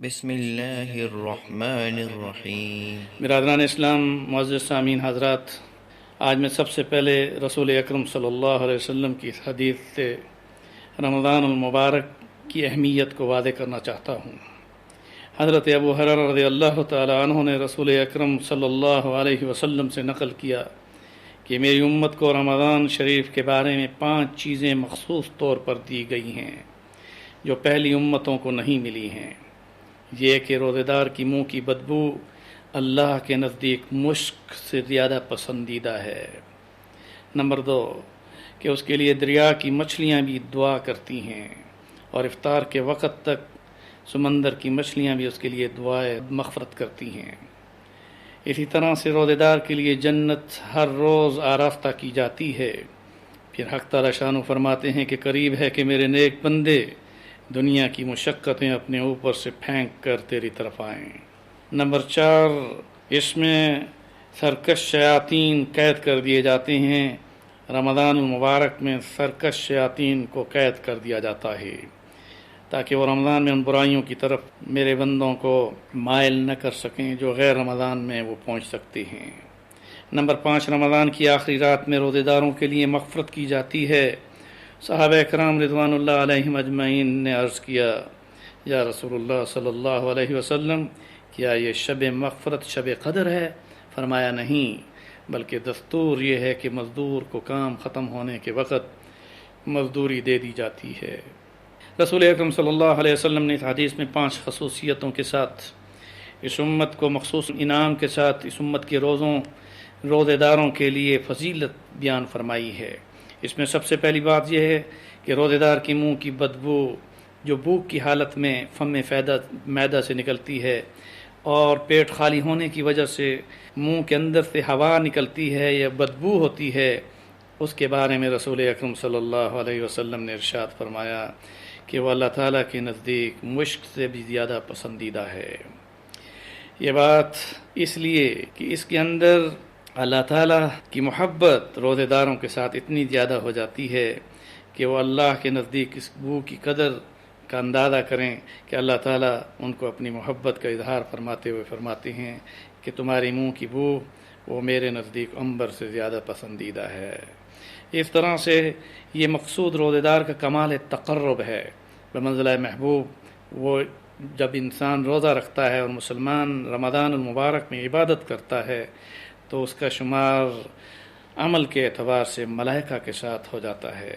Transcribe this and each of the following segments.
بسم اللہ الرحمن الرحیم۔ برادران اسلام، معزز سامعین حضرات، آج میں سب سے پہلے رسول اکرم صلی اللہ علیہ وسلم کی اس حدیث سے رمضان المبارک کی اہمیت کو واضح کرنا چاہتا ہوں۔ حضرت ابو ہریرہ رضی اللہ تعالی عنہ نے رسول اکرم صلی اللہ علیہ وسلم سے نقل کیا کہ میری امت کو رمضان شریف کے بارے میں 5 چیزیں مخصوص طور پر دی گئی ہیں جو پہلی امتوں کو نہیں ملی ہیں۔ یہ کہ روزے دار کی منہ کی بدبو اللہ کے نزدیک مشک سے زیادہ پسندیدہ ہے۔ نمبر 2، کہ اس کے لیے دریا کی مچھلیاں بھی دعا کرتی ہیں، اور افطار کے وقت تک سمندر کی مچھلیاں بھی اس کے لیے دعائے مغفرت کرتی ہیں۔ اسی طرح سے روزے دار کے لیے جنت ہر روز آراستہ کی جاتی ہے۔ پھر حق تعالی شانہ فرماتے ہیں کہ قریب ہے کہ میرے نیک بندے دنیا کی مشقتیں اپنے اوپر سے پھینک کر تیری طرف آئیں۔ نمبر 4، اس میں سرکش شیاطین قید کر دیے جاتے ہیں۔ رمضان المبارک میں سرکش شیاطین کو قید کر دیا جاتا ہے تاکہ وہ رمضان میں ان برائیوں کی طرف میرے بندوں کو مائل نہ کر سکیں جو غیر رمضان میں وہ پہنچ سکتے ہیں۔ نمبر 5، رمضان کی آخری رات میں روزے داروں کے لیے مغفرت کی جاتی ہے۔ صحابہ اکرام رضوان اللہ علیہم اجمعین نے عرض کیا، یا رسول اللہ صلی اللہ علیہ وسلم، کیا یہ شب مغفرت شب قدر ہے؟ فرمایا نہیں، بلکہ دستور یہ ہے کہ مزدور کو کام ختم ہونے کے وقت مزدوری دے دی جاتی ہے۔ رسول اکرم صلی اللہ علیہ وسلم نے اس حدیث میں 5 خصوصیتوں کے ساتھ اس امت کو مخصوص انعام کے ساتھ اس امت کے روزے داروں کے لیے فضیلت بیان فرمائی ہے۔ اس میں سب سے پہلی بات یہ ہے کہ روزے دار کی منہ کی بدبو جو بھوک کی حالت میں فم معدہ سے نکلتی ہے اور پیٹ خالی ہونے کی وجہ سے منہ کے اندر سے ہوا نکلتی ہے یا بدبو ہوتی ہے، اس کے بارے میں رسول اکرم صلی اللہ علیہ وسلم نے ارشاد فرمایا کہ وہ اللہ تعالیٰ کے نزدیک مشک سے بھی زیادہ پسندیدہ ہے۔ یہ بات اس لیے کہ اس کے اندر اللہ تعالیٰ کی محبت روزے داروں کے ساتھ اتنی زیادہ ہو جاتی ہے کہ وہ اللہ کے نزدیک اس بو کی قدر کا اندازہ کریں کہ اللہ تعالیٰ ان کو اپنی محبت کا اظہار فرماتے ہوئے فرماتے ہیں کہ تمہاری منہ کی بو وہ میرے نزدیک عنبر سے زیادہ پسندیدہ ہے۔ اس طرح سے یہ مقصود روزے دار کا کمال تقرب ہے بمنزلہ محبوب۔ وہ جب انسان روزہ رکھتا ہے اور مسلمان رمضان المبارک میں عبادت کرتا ہے تو اس کا شمار عمل کے اعتبار سے ملائکہ کے ساتھ ہو جاتا ہے،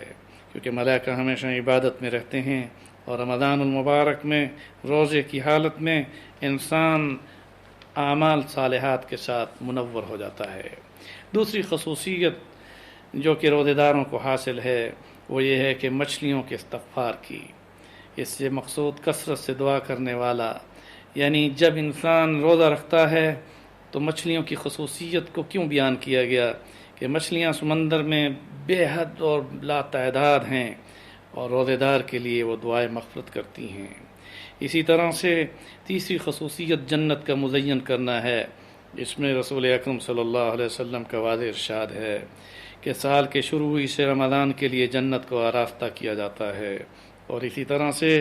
کیونکہ ملائکہ ہمیشہ عبادت میں رہتے ہیں، اور رمضان المبارک میں روزے کی حالت میں انسان اعمال صالحات کے ساتھ منور ہو جاتا ہے۔ دوسری خصوصیت جو کہ روزے داروں کو حاصل ہے وہ یہ ہے کہ مچھلیوں کے استغفار کی۔ اس سے مقصود کثرت سے دعا کرنے والا، یعنی جب انسان روزہ رکھتا ہے تو مچھلیوں کی خصوصیت کو کیوں بیان کیا گیا کہ مچھلیاں سمندر میں بے حد اور لا تعداد ہیں اور روزے دار کے لیے وہ دعائیں مغفرت کرتی ہیں۔ اسی طرح سے تیسری خصوصیت جنت کا مزین کرنا ہے۔ اس میں رسول اکرم صلی اللہ علیہ وسلم کا واضح ارشاد ہے کہ سال کے شروع ہی سے رمضان کے لیے جنت کو آراستہ کیا جاتا ہے، اور اسی طرح سے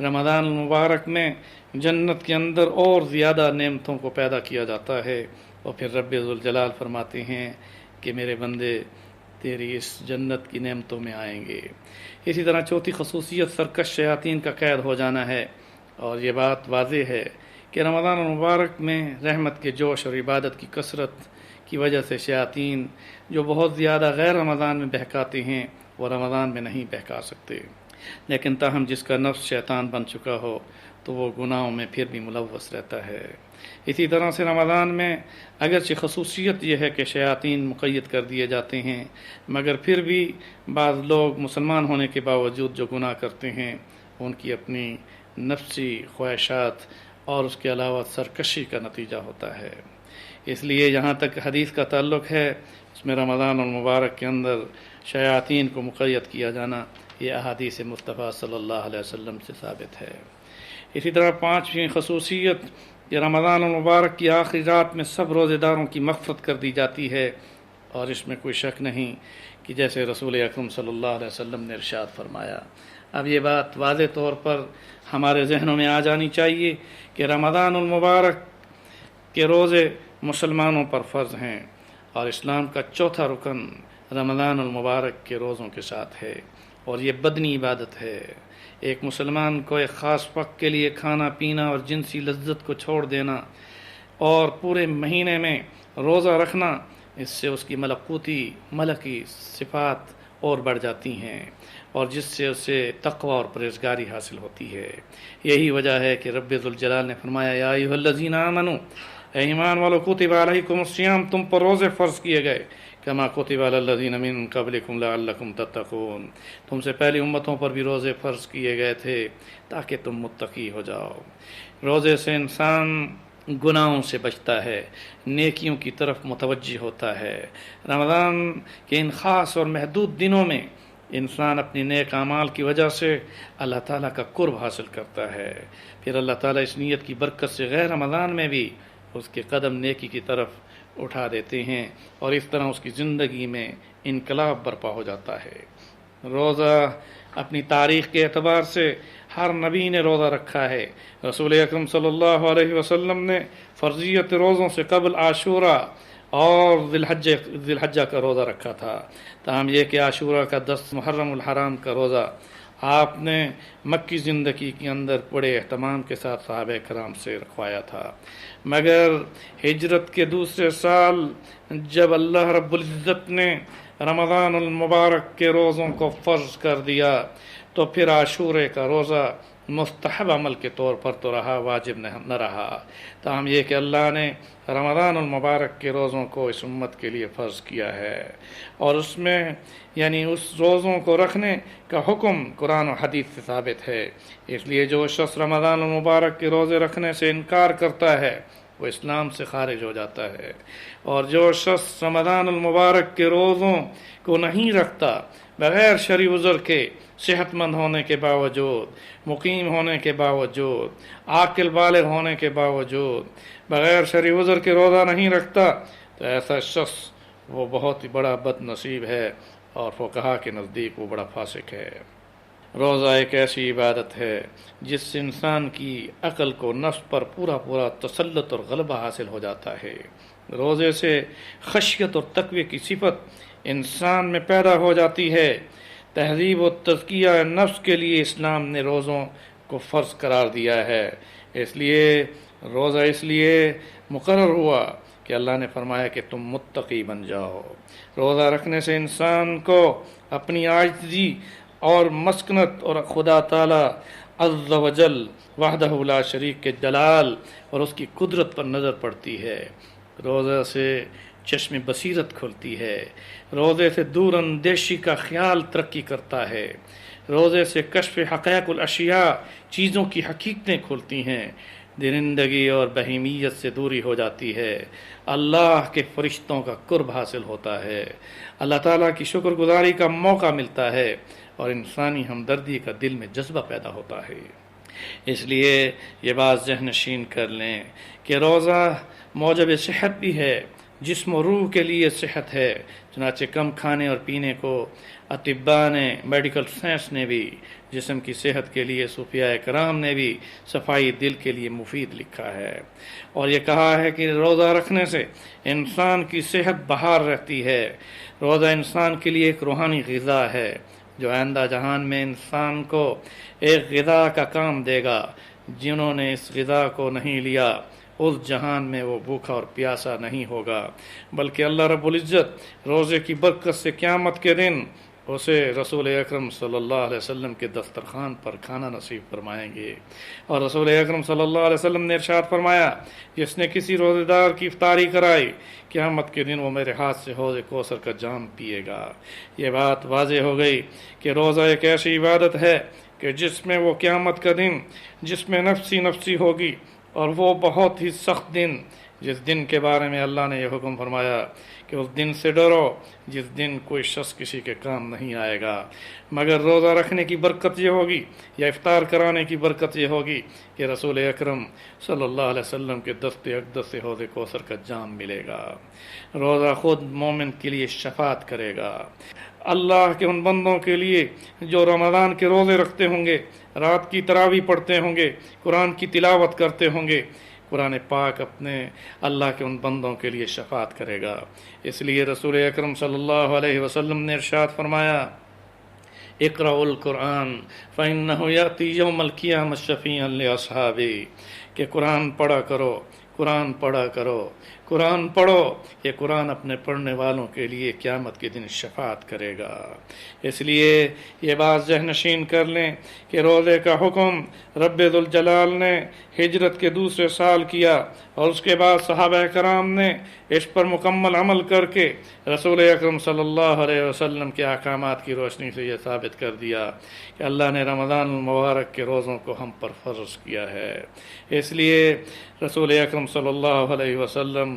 رمضان المبارک میں جنت کے اندر اور زیادہ نعمتوں کو پیدا کیا جاتا ہے، اور پھر رب ذوالجلال فرماتے ہیں کہ میرے بندے تیری اس جنت کی نعمتوں میں آئیں گے۔ اسی طرح چوتھی خصوصیت سرکش شیاطین کا قید ہو جانا ہے، اور یہ بات واضح ہے کہ رمضان المبارک میں رحمت کے جوش اور عبادت کی کثرت کی وجہ سے شیاطین جو بہت زیادہ غیر رمضان میں بہکاتے ہیں وہ رمضان میں نہیں بہکا سکتے، لیکن تاہم جس کا نفس شیطان بن چکا ہو تو وہ گناہوں میں پھر بھی ملوث رہتا ہے۔ اسی طرح سے رمضان میں اگرچہ خصوصیت یہ ہے کہ شیاطین مقید کر دیے جاتے ہیں، مگر پھر بھی بعض لوگ مسلمان ہونے کے باوجود جو گناہ کرتے ہیں ان کی اپنی نفسی خواہشات اور اس کے علاوہ سرکشی کا نتیجہ ہوتا ہے۔ اس لیے جہاں تک حدیث کا تعلق ہے اس میں رمضان المبارک کے اندر شیاطین کو مقید کیا جانا یہ احادیث مصطفیٰ صلی اللہ علیہ وسلم سے ثابت ہے۔ اسی طرح 5ویں خصوصیت کہ رمضان المبارک کی آخری رات میں سب روزے داروں کی مغفرت کر دی جاتی ہے، اور اس میں کوئی شک نہیں کہ جیسے رسول اکرم صلی اللہ علیہ وسلم نے ارشاد فرمایا، اب یہ بات واضح طور پر ہمارے ذہنوں میں آ جانی چاہیے کہ رمضان المبارک کے روزے مسلمانوں پر فرض ہیں، اور اسلام کا چوتھا رکن رمضان المبارک کے روزوں کے ساتھ ہے، اور یہ بدنی عبادت ہے۔ ایک مسلمان کو ایک خاص وقت کے لیے کھانا پینا اور جنسی لذت کو چھوڑ دینا اور پورے مہینے میں روزہ رکھنا، اس سے اس کی ملکی صفات اور بڑھ جاتی ہیں، اور جس سے اسے تقوی اور پرہیزگاری حاصل ہوتی ہے۔ یہی وجہ ہے کہ رب ذوالجلال نے فرمایا یا ایھا الذین آمنوا، اے ایمان والو، کتب علیکم الصیام، تم پر روزے فرض کیے گئے، کما کتب علی الذین من قبلکم لعلکم تتقون، تم سے پہلی امتوں پر بھی روزے فرض کیے گئے تھے تاکہ تم متقی ہو جاؤ۔ روزے سے انسان گناہوں سے بچتا ہے، نیکیوں کی طرف متوجہ ہوتا ہے۔ رمضان کے ان خاص اور محدود دنوں میں انسان اپنی نیک اعمال کی وجہ سے اللہ تعالیٰ کا قرب حاصل کرتا ہے، پھر اللہ تعالیٰ اس نیت کی برکت سے غیر رمضان میں بھی اس کے قدم نیکی کی طرف اٹھا دیتے ہیں، اور اس طرح اس کی زندگی میں انقلاب برپا ہو جاتا ہے۔ روزہ اپنی تاریخ کے اعتبار سے ہر نبی نے روزہ رکھا ہے۔ رسول اکرم صلی اللہ علیہ وسلم نے فرضیت روزوں سے قبل عاشورہ اور ذی الحجہ کا روزہ رکھا تھا، تاہم یہ کہ عاشورہ کا 10 محرم الحرام کا روزہ آپ نے مکی زندگی کے اندر بڑے اہتمام کے ساتھ صحابہ کرام سے رکھوایا تھا، مگر ہجرت کے دوسرے سال جب اللہ رب العزت نے رمضان المبارک کے روزوں کو فرض کر دیا تو پھر عاشورے کا روزہ مستحب عمل کے طور پر تو رہا، واجب نہ رہا، تاہم یہ کہ اللہ نے رمضان المبارک کے روزوں کو اس امت کے لیے فرض کیا ہے، اور اس میں یعنی اس روزوں کو رکھنے کا حکم قرآن و حدیث سے ثابت ہے۔ اس لیے جو شخص رمضان المبارک کے روزے رکھنے سے انکار کرتا ہے وہ اسلام سے خارج ہو جاتا ہے، اور جو شخص رمضان المبارک کے روزوں کو نہیں رکھتا بغیر شرعی عذر کے، صحت مند ہونے کے باوجود، مقیم ہونے کے باوجود، عاقل بالغ ہونے کے باوجود بغیر شرعی عذر کے روزہ نہیں رکھتا، تو ایسا شخص وہ بہت ہی بڑا بد نصیب ہے، اور فقہا کے نزدیک وہ بڑا فاسق ہے۔ روزہ ایک ایسی عبادت ہے جس سے انسان کی عقل کو نفس پر پورا تسلط اور غلبہ حاصل ہو جاتا ہے۔ روزے سے خشیت اور تقوی کی صفت انسان میں پیدا ہو جاتی ہے۔ تہذیب و تزکیہ نفس کے لیے اسلام نے روزوں کو فرض قرار دیا ہے، اس لیے روزہ اس لیے مقرر ہوا کہ اللہ نے فرمایا کہ تم متقی بن جاؤ۔ روزہ رکھنے سے انسان کو اپنی عاجزی اور مسکنت اور خدا تعالی عز و جل وحدہ لا شریک کے جلال اور اس کی قدرت پر نظر پڑتی ہے۔ روزہ سے چشم بصیرت کھلتی ہے، روزے سے دور اندیشی کا خیال ترقی کرتا ہے، روزے سے کشف حقائق الاشیاء، چیزوں کی حقیقتیں کھلتی ہیں، درندگی اور بہیمیت سے دوری ہو جاتی ہے، اللہ کے فرشتوں کا قرب حاصل ہوتا ہے، اللہ تعالیٰ کی شکر گزاری کا موقع ملتا ہے، اور انسانی ہمدردی کا دل میں جذبہ پیدا ہوتا ہے۔ اس لیے یہ بات ذہن نشین کر لیں کہ روزہ موجب صحت بھی ہے، جسم و روح کے لیے صحت ہے، چنانچہ کم کھانے اور پینے کو اطباء نے، میڈیکل سائنس نے بھی جسم کی صحت کے لیے، صوفیاء کرام نے بھی صفائی دل کے لیے مفید لکھا ہے، اور یہ کہا ہے کہ روزہ رکھنے سے انسان کی صحت بحال رہتی ہے۔ روزہ انسان کے لیے ایک روحانی غذا ہے جو آئندہ جہان میں انسان کو ایک غذا کا کام دے گا۔ جنہوں نے اس غذا کو نہیں لیا اس جہان میں وہ بھوکا اور پیاسا نہیں ہوگا، بلکہ اللہ رب العزت روزے کی برکت سے قیامت کے دن اسے رسول اکرم صلی اللہ علیہ وسلم کے دسترخوان پر کھانا نصیب فرمائیں گے۔ اور رسول اکرم صلی اللہ علیہ وسلم نے ارشاد فرمایا، جس نے کسی روزے دار کی افطاری کرائی، قیامت کے دن وہ میرے ہاتھ سے حوض کوثر کا جام پیے گا۔ یہ بات واضح ہو گئی کہ روزہ ایک ایسی عبادت ہے کہ جس میں وہ قیامت کا دن، جس میں نفسی ہوگی، اور وہ بہت ہی سخت دن، جس دن کے بارے میں اللہ نے یہ حکم فرمایا کہ اس دن سے ڈرو جس دن کوئی شخص کسی کے کام نہیں آئے گا، مگر روزہ رکھنے کی برکت یہ ہوگی یا افطار کرانے کی برکت یہ ہوگی کہ رسول اکرم صلی اللہ علیہ وسلم کے دست اقدس سے حوض کوثر کا جام ملے گا۔ روزہ خود مومن کے لیے شفاعت کرے گا۔ اللہ کے ان بندوں کے لیے جو رمضان کے روزے رکھتے ہوں گے، رات کی تراویح پڑھتے ہوں گے، قرآن کی تلاوت کرتے ہوں گے، قرآن پاک اپنے اللہ کے ان بندوں کے لیے شفاعت کرے گا۔ اس لیے رسول اکرم صلی اللہ علیہ وسلم نے ارشاد فرمایا، اقرأ القرآن فإنه یأتی یوم القیامة شفیعا لأصحابہ، کہ قرآن پڑھا کرو، قرآن پڑھا کرو، قرآن پڑھو، یہ قرآن اپنے پڑھنے والوں کے لیے قیامت کے دن شفاعت کرے گا۔ اس لیے یہ بات ذہن نشین کر لیں کہ روزے کا حکم رب ذوالجلال نے ہجرت کے دوسرے سال کیا، اور اس کے بعد صحابہ کرام نے اس پر مکمل عمل کر کے رسول اکرم صلی اللہ علیہ وسلم کے احکامات کی روشنی سے یہ ثابت کر دیا کہ اللہ نے رمضان المبارک کے روزوں کو ہم پر فرض کیا ہے۔ اس لیے رسول اکرم صلی اللہ علیہ وسلم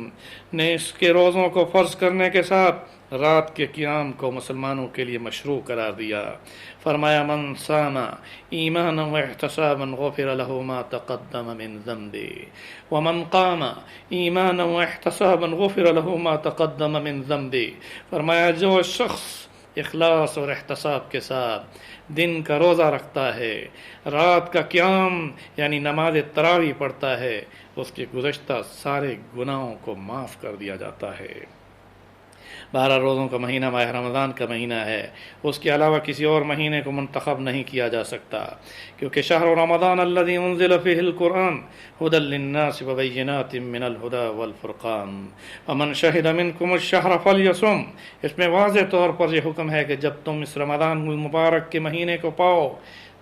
نے اس کے روزوں کو فرض کرنے کے ساتھ رات کے قیام کو مسلمانوں کے لیے مشروع قرار دیا۔ فرمایا، من صام ایمانا واحتسابا غفر له ما تقدم من ذنبه ومن قام ایمانا واحتسابا غفر له ما تقدم من ذنبه۔ فرمایا، جو شخص اخلاص اور احتساب کے ساتھ دن کا روزہ رکھتا ہے، رات کا قیام یعنی نماز تراویح پڑھتا ہے، اس کے گزشتہ سارے گناہوں کو معاف کر دیا جاتا ہے۔ 12 روزوں کا مہینہ ماہ رمضان کا مہینہ ہے، اس کے علاوہ کسی اور مہینے کو منتخب نہیں کیا جا سکتا، کیونکہ شہر رمضان الذی انزل فیہ القرآن ھدی للناس وبینات من الھدی والفرقان ومن شہد منکم الشہر فلیصم۔ اس میں واضح طور پر یہ حکم ہے کہ جب تم اس رمضان المبارک کے مہینے کو پاؤ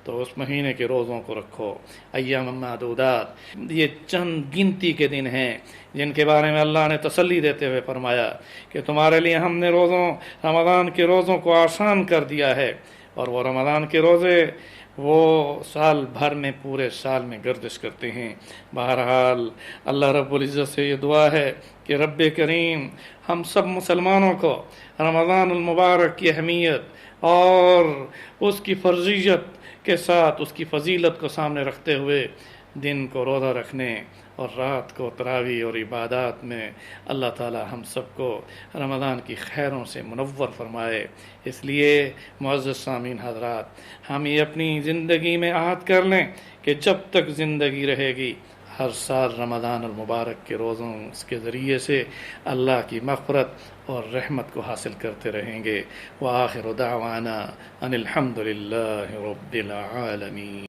تو اس مہینے کے روزوں کو رکھو۔ ایام معدودات، یہ چند گنتی کے دن ہیں جن کے بارے میں اللہ نے تسلی دیتے ہوئے فرمایا کہ تمہارے لیے ہم نے رمضان کے روزوں کو آسان کر دیا ہے، اور وہ رمضان کے روزے وہ سال بھر میں پورے سال میں گردش کرتے ہیں۔ بہرحال اللہ رب العزت سے یہ دعا ہے کہ رب کریم ہم سب مسلمانوں کو رمضان المبارک کی اہمیت اور اس کی فرضیت کے ساتھ اس کی فضیلت کو سامنے رکھتے ہوئے دن کو روزہ رکھنے اور رات کو تراویح اور عبادات میں اللہ تعالی ہم سب کو رمضان کی خیروں سے منور فرمائے۔ اس لیے معزز سامعین حضرات، ہم یہ اپنی زندگی میں عہد کر لیں کہ جب تک زندگی رہے گی ہر سال رمضان المبارک کے روزوں کے ذریعے سے اللہ کی مغفرت اور رحمت کو حاصل کرتے رہیں گے۔ وآخر دعوانا ان الحمد للہ رب العالمین۔